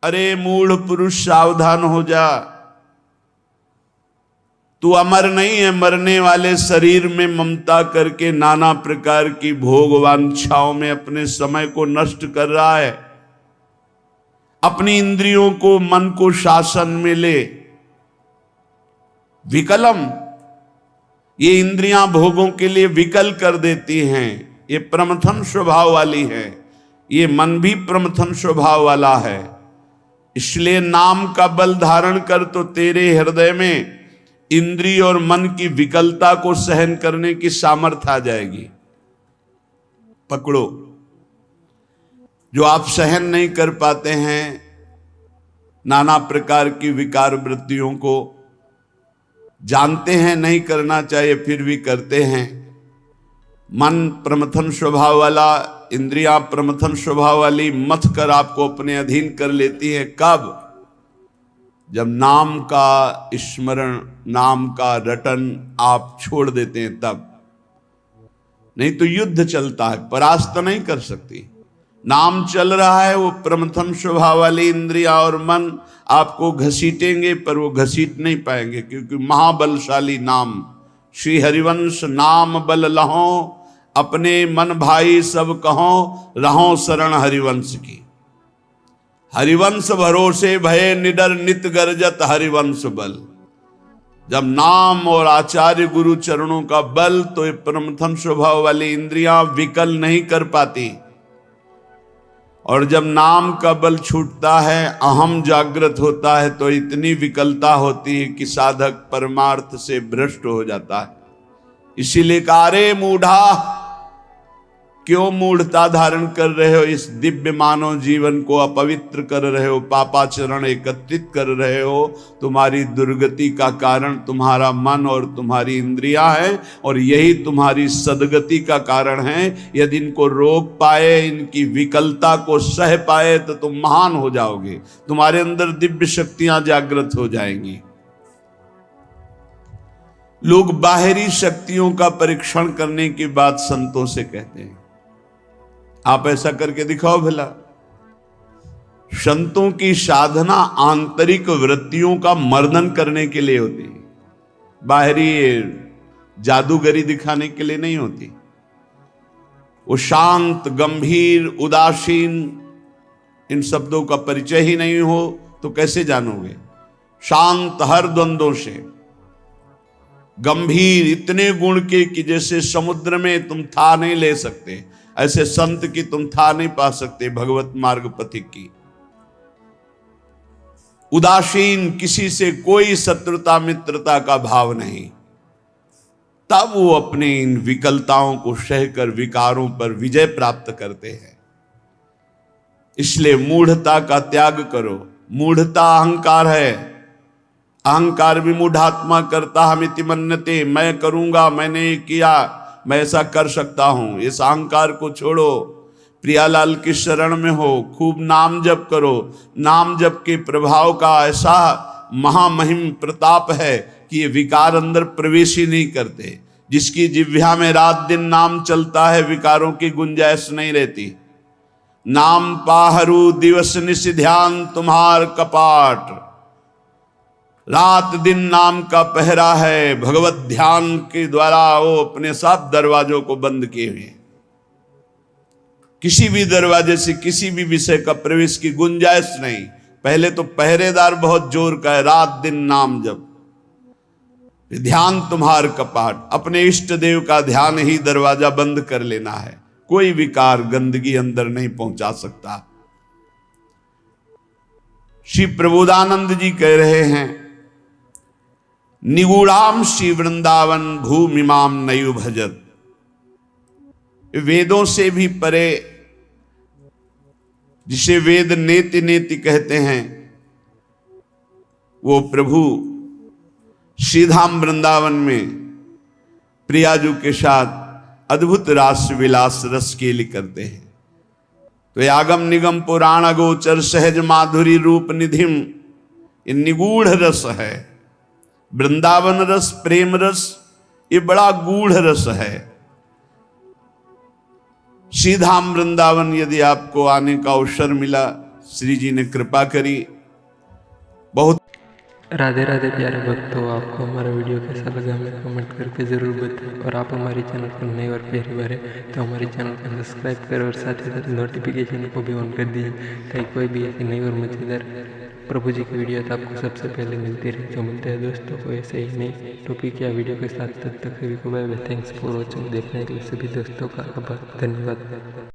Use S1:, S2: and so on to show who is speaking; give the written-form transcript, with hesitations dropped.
S1: अरे मूढ़ पुरुष सावधान हो जा, तू अमर नहीं है। मरने वाले शरीर में ममता करके नाना प्रकार की भोग वांछाओं में अपने समय को नष्ट कर रहा है। अपनी इंद्रियों को, मन को शासन में ले। विकलम, ये इंद्रियां भोगों के लिए विकल कर देती हैं। ये प्रमथन स्वभाव वाली है, ये मन भी प्रमथन स्वभाव वाला है। इसलिए नाम का बल धारण कर तो तेरे हृदय में इंद्रिय और मन की विकलता को सहन करने की सामर्थ्य आ जाएगी। पकड़ो, जो आप सहन नहीं कर पाते हैं नाना प्रकार की विकार वृत्तियों को, जानते हैं नहीं करना चाहिए फिर भी करते हैं। मन प्रमथन स्वभाव वाला, इंद्रियां प्रमथन स्वभाव वाली मथ कर आपको अपने अधीन कर लेती है। कब? जब नाम का स्मरण, नाम का रटन आप छोड़ देते हैं तब। नहीं तो युद्ध चलता है, परास्त नहीं कर सकती। नाम चल रहा है, वो प्रमथन स्वभाव वाली इंद्रिया और मन आपको घसीटेंगे, पर वो घसीट नहीं पाएंगे, क्योंकि महाबलशाली नाम। श्री हरिवंश नाम बल लहो, अपने मन भाई सब कहो, रहो शरण हरिवंश की। हरिवंश भरोसे भये निडर, नित गर्जत हरिवंश बल। जब नाम और आचार्य गुरु चरणों का बल, तो ये प्रमथन स्वभाव वाली इंद्रियां विकल नहीं कर पाती। और जब नाम का बल छूटता है, अहम जागृत होता है, तो इतनी विकलता होती है कि साधक परमार्थ से भ्रष्ट हो जाता है। इसीलिए कारे मूढ़ा, क्यों मूढ़ता धारण कर रहे हो? इस दिव्य मानव जीवन को अपवित्र कर रहे हो, पापाचरण एकत्रित कर रहे हो। तुम्हारी दुर्गति का कारण तुम्हारा मन और तुम्हारी इंद्रियां हैं, और यही तुम्हारी सदगति का कारण है। यदि इनको रोक पाए, इनकी विकलता को सह पाए, तो तुम महान हो जाओगे। तुम्हारे अंदर दिव्य शक्तियां जागृत हो जाएंगी। लोग बाहरी शक्तियों का परीक्षण करने की बात संतों से कहते हैं। आप ऐसा करके दिखाओ भला। संतों की साधना आंतरिक वृत्तियों का मर्दन करने के लिए होती है, बाहरी जादूगरी दिखाने के लिए नहीं होती। वो शांत, गंभीर, उदासीन, इन शब्दों का परिचय ही नहीं हो तो कैसे जानोगे? शांत हर द्वंद्वों से, गंभीर इतने गुण के कि जैसे समुद्र में तुम था नहीं ले सकते, ऐसे संत की तुम था नहीं पा सकते, भगवत मार्ग पथिक की। उदासीन, किसी से कोई शत्रुता मित्रता का भाव नहीं। तब वो अपनी इन विकलताओं को सहकर विकारों पर विजय प्राप्त करते हैं। इसलिए मूढ़ता का त्याग करो। मूढ़ता अहंकार है। अहंकार विमूढ़ात्मा करता हमिति मन्यते, मैं करूंगा, मैंने किया, मैं ऐसा कर सकता हूं। इस अहंकार को छोड़ो, प्रियालाल की शरण में हो, खूब नाम जप करो। नाम जप के प्रभाव का ऐसा महामहिम प्रताप है कि ये विकार अंदर प्रवेश ही नहीं करते। जिसकी जिह्वा में रात दिन नाम चलता है, विकारों की गुंजाइश नहीं रहती। नाम पाहरू दिवस निश ध्यान तुम्हार कपाट, रात दिन नाम का पहरा है। भगवत ध्यान के द्वारा वो अपने सब दरवाजों को बंद किए हुए। किसी भी दरवाजे से किसी भी विषय का प्रवेश की गुंजाइश नहीं। पहले तो पहरेदार बहुत जोर का है, रात दिन नाम जप। ध्यान तुम्हार कपाट, अपने इष्ट देव का ध्यान ही दरवाजा बंद कर लेना है। कोई विकार, गंदगी अंदर नहीं पहुंचा सकता। श्री प्रबोधानंद जी कह रहे हैं, निगूढ़ाम श्री वृंदावन भूमिमाम नयु भजत। वेदों से भी परे, जिसे वेद नेति नेति कहते हैं, वो प्रभु श्रीधाम वृंदावन में प्रियाजू के साथ अद्भुत रास विलास रस केली करते हैं। तो आगम निगम पुराण अगोचर सहज माधुरी रूप निधिम, ये निगूढ़ रस है। वृंदावन रस, प्रेम रस, ये बड़ा गूढ़ रस है। श्रीधाम वृंदावन यदि आपको आने का अवसर मिला, श्री जी ने कृपा करी। बहुत
S2: राधे राधे प्यारे भक्तों, आपको हमारा वीडियो कैसा लगा हमें कमेंट करके ज़रूर बताएं। और आप हमारे चैनल पर नए और पहली बार है तो हमारे चैनल को सब्सक्राइब करें और साथ ही साथ नोटिफिकेशन को भी ऑन कर दीजिए, ताकि कोई भी ऐसी नई और मज़ेदार प्रभु जी की वीडियो तो आपको सबसे पहले मिलती रहे। तो मिलते हैं दोस्तों को ऐसे ही नई टॉपिक या वीडियो के साथ। तब तक सभी को bye bye. Thanks for watching. देखने के लिए सभी दोस्तों का आभार, धन्यवाद।